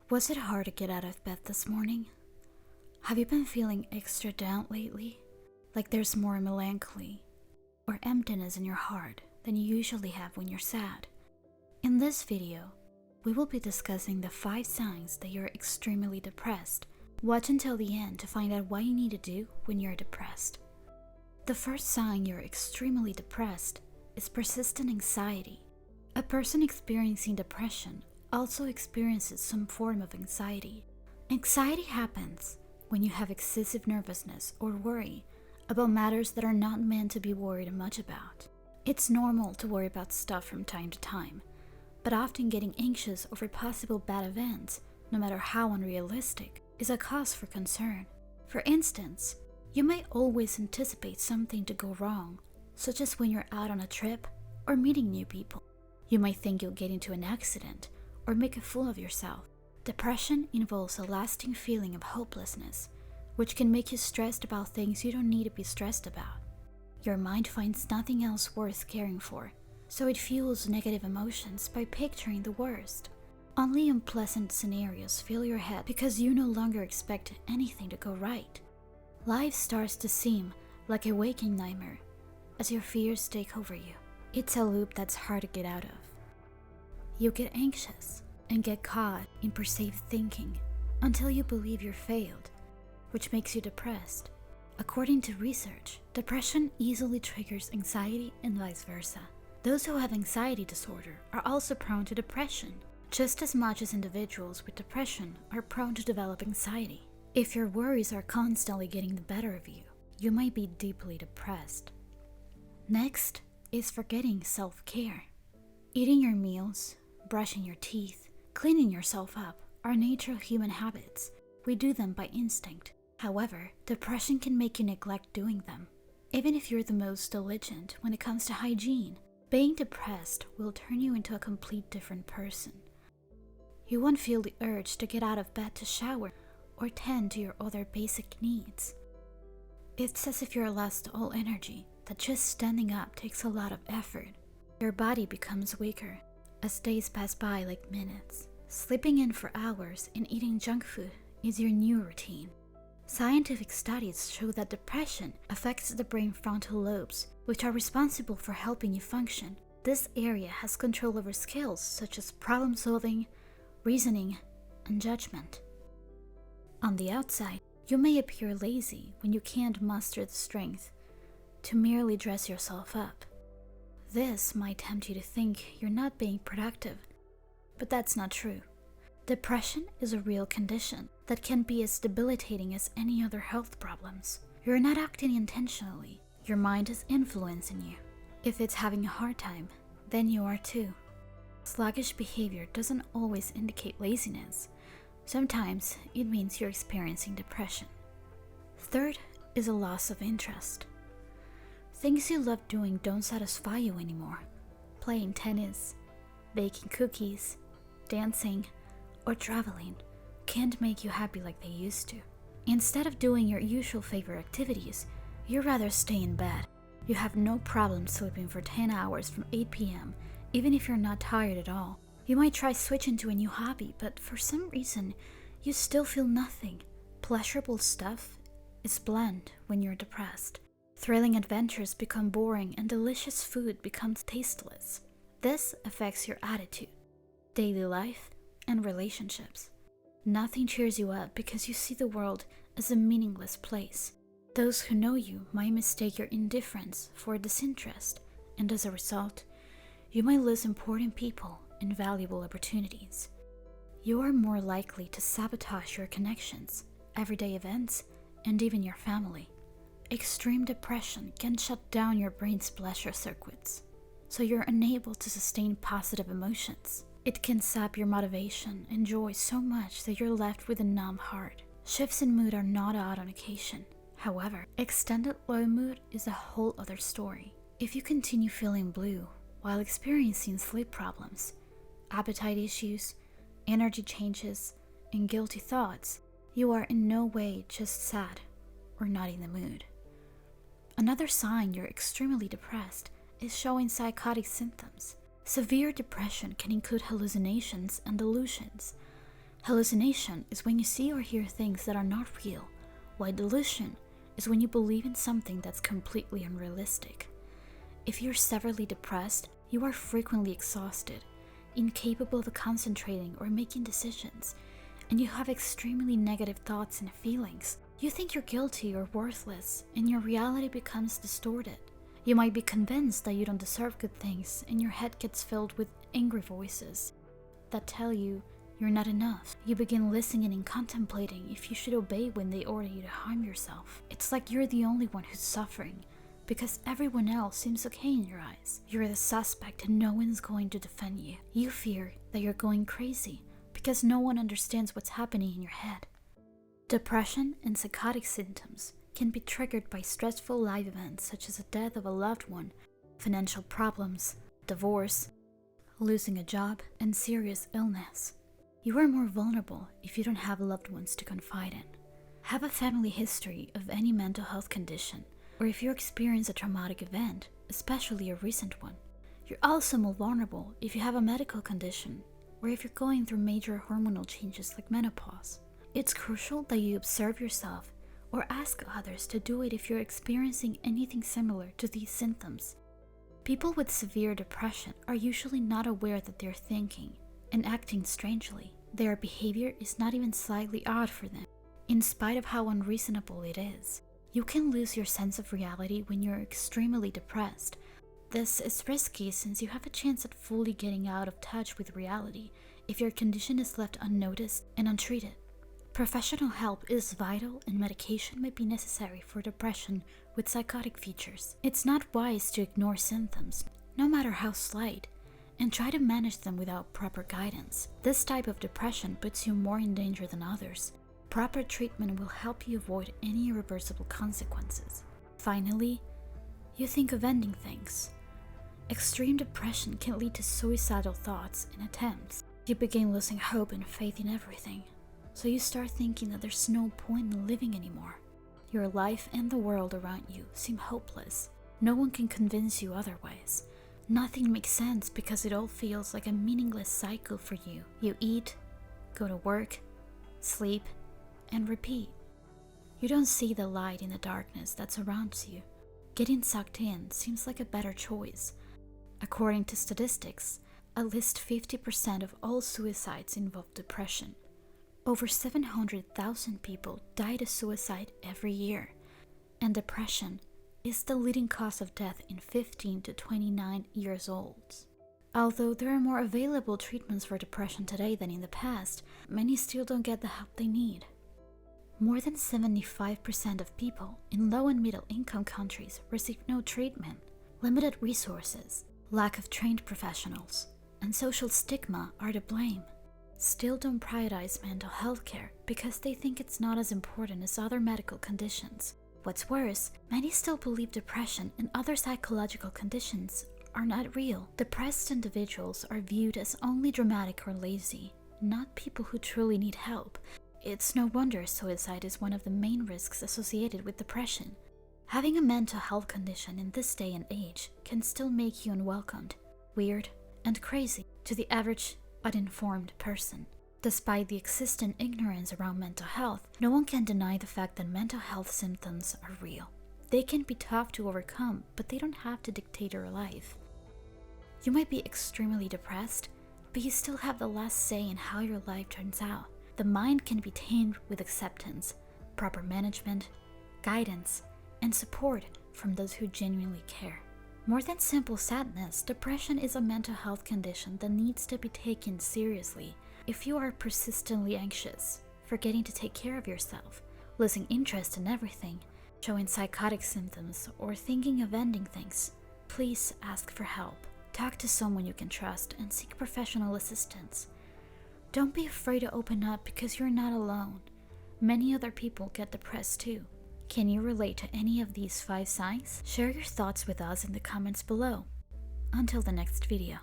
Was it hard to get out of bed this morning? Have you been feeling extra down lately? Like there's more melancholy or emptiness in your heart than you usually have when you're sad? In this video, we will be discussing the 5 signs that you're extremely depressed. Watch until the end to find out what you need to do when you're depressed. The first sign you're extremely depressed is persistent anxiety. A person experiencing depression also experiences some form of anxiety. Anxiety happens when you have excessive nervousness or worry about matters that are not meant to be worried much about. It's normal to worry about stuff from time to time, but often getting anxious over possible bad events, no matter how unrealistic, is a cause for concern. For instance, you may always anticipate something to go wrong, such as when you're out on a trip or meeting new people. You might think you'll get into an accident or make a fool of yourself. Depression involves a lasting feeling of hopelessness, which can make you stressed about things you don't need to be stressed about. Your mind finds nothing else worth caring for, so it fuels negative emotions by picturing the worst. Only unpleasant scenarios fill your head because you no longer expect anything to go right. Life starts to seem like a waking nightmare as your fears take over you. It's a loop that's hard to get out of. You get anxious and get caught in perceived thinking until you believe you're failed, which makes you depressed. According to research, depression easily triggers anxiety and vice versa. Those who have anxiety disorder are also prone to depression, just as much as individuals with depression are prone to develop anxiety. If your worries are constantly getting the better of you, you might be deeply depressed. Next is forgetting self-care. Eating your meals, brushing your teeth, cleaning yourself up are natural human habits. We do them by instinct. However, depression can make you neglect doing them. Even if you're the most diligent when it comes to hygiene, being depressed will turn you into a complete different person. You won't feel the urge to get out of bed to shower or tend to your other basic needs. It's as if you're lost all energy, that just standing up takes a lot of effort. Your body becomes weaker as days pass by like minutes. Sleeping in for hours and eating junk food is your new routine. Scientific studies show that depression affects the brain frontal lobes, which are responsible for helping you function. This area has control over skills such as problem solving, reasoning, and judgment. On the outside, you may appear lazy when you can't muster the strength to merely dress yourself up. This might tempt you to think you're not being productive, but that's not true. Depression is a real condition that can be as debilitating as any other health problems. You're not acting intentionally. Your mind is influencing you. If it's having a hard time, then you are too. Sluggish behavior doesn't always indicate laziness. Sometimes it means you're experiencing depression. Third is a loss of interest. Things you love doing don't satisfy you anymore. Playing tennis, baking cookies, dancing, or traveling can't make you happy like they used to. Instead of doing your usual favorite activities, you'd rather stay in bed. You have no problem sleeping for 10 hours from 8 p.m., even if you're not tired at all. You might try switching to a new hobby, but for some reason, you still feel nothing. Pleasurable stuff is bland when you're depressed. Thrilling adventures become boring and delicious food becomes tasteless. This affects your attitude, daily life, and relationships. Nothing cheers you up because you see the world as a meaningless place. Those who know you might mistake your indifference for disinterest, and as a result, you might lose important people and valuable opportunities. You are more likely to sabotage your connections, everyday events, and even your family. Extreme depression can shut down your brain's pleasure circuits, so you're unable to sustain positive emotions. It can sap your motivation and joy so much that you're left with a numb heart. Shifts in mood are not odd on occasion. However, extended low mood is a whole other story. If you continue feeling blue while experiencing sleep problems, appetite issues, energy changes, and guilty thoughts, you are in no way just sad or not in the mood. Another sign you're extremely depressed is showing psychotic symptoms. Severe depression can include hallucinations and delusions, Hallucination is when you see or hear things that are not real, while delusion is when you believe in something that's completely unrealistic. If you're severely depressed, you are frequently exhausted, incapable of concentrating or making decisions, and you have extremely negative thoughts and feelings. You think you're guilty or worthless, and your reality becomes distorted. You might be convinced that you don't deserve good things, and your head gets filled with angry voices that tell you you're not enough. You begin listening and contemplating if you should obey when they order you to harm yourself. It's like you're the only one who's suffering, because everyone else seems okay in your eyes. You're the suspect and no one's going to defend you. You fear that you're going crazy, because no one understands what's happening in your head. Depression and psychotic symptoms can be triggered by stressful life events such as the death of a loved one, financial problems, divorce, losing a job, and serious illness. You are more vulnerable if you don't have loved ones to confide in, have a family history of any mental health condition, or if you experience a traumatic event, especially a recent one. You're also more vulnerable if you have a medical condition, or if you're going through major hormonal changes like menopause. It's crucial that you observe yourself or ask others to do it if you're experiencing anything similar to these symptoms. People with severe depression are usually not aware that they're thinking and acting strangely. Their behavior is not even slightly odd for them, in spite of how unreasonable it is. You can lose your sense of reality when you're extremely depressed. This is risky since you have a chance at fully getting out of touch with reality if your condition is left unnoticed and untreated. Professional help is vital, and medication may be necessary for depression with psychotic features. It's not wise to ignore symptoms, no matter how slight, and try to manage them without proper guidance. This type of depression puts you more in danger than others. Proper treatment will help you avoid any irreversible consequences. Finally, you think of ending things. Extreme depression can lead to suicidal thoughts and attempts. You begin losing hope and faith in everything. So you start thinking that there's no point in living anymore. Your life and the world around you seem hopeless. No one can convince you otherwise. Nothing makes sense because it all feels like a meaningless cycle for you. You eat, go to work, sleep, and repeat. You don't see the light in the darkness that surrounds you. Getting sucked in seems like a better choice. According to statistics, at least 50% of all suicides involve depression. Over 700,000 people die to suicide every year, and depression is the leading cause of death in 15 to 29 years old. Although there are more available treatments for depression today than in the past, many still don't get the help they need. More than 75% of people in low and middle income countries receive no treatment. Limited resources, lack of trained professionals, and social stigma are to blame. Still don't prioritize mental health care because they think it's not as important as other medical conditions. What's worse, many still believe depression and other psychological conditions are not real. Depressed individuals are viewed as only dramatic or lazy, not people who truly need help. It's no wonder suicide is one of the main risks associated with depression. Having a mental health condition in this day and age can still make you unwelcomed, weird, and crazy to the average uninformed person. Despite the existing ignorance around mental health, no one can deny the fact that mental health symptoms are real. They can be tough to overcome, but they don't have to dictate your life. You might be extremely depressed, but you still have the last say in how your life turns out. The mind can be tamed with acceptance, proper management, guidance, and support from those who genuinely care. More than simple sadness, depression is a mental health condition that needs to be taken seriously. If you are persistently anxious, forgetting to take care of yourself, losing interest in everything, showing psychotic symptoms, or thinking of ending things, please ask for help. Talk to someone you can trust and seek professional assistance. Don't be afraid to open up because you're not alone. Many other people get depressed too. Can you relate to any of these 5 signs? Share your thoughts with us in the comments below. Until the next video.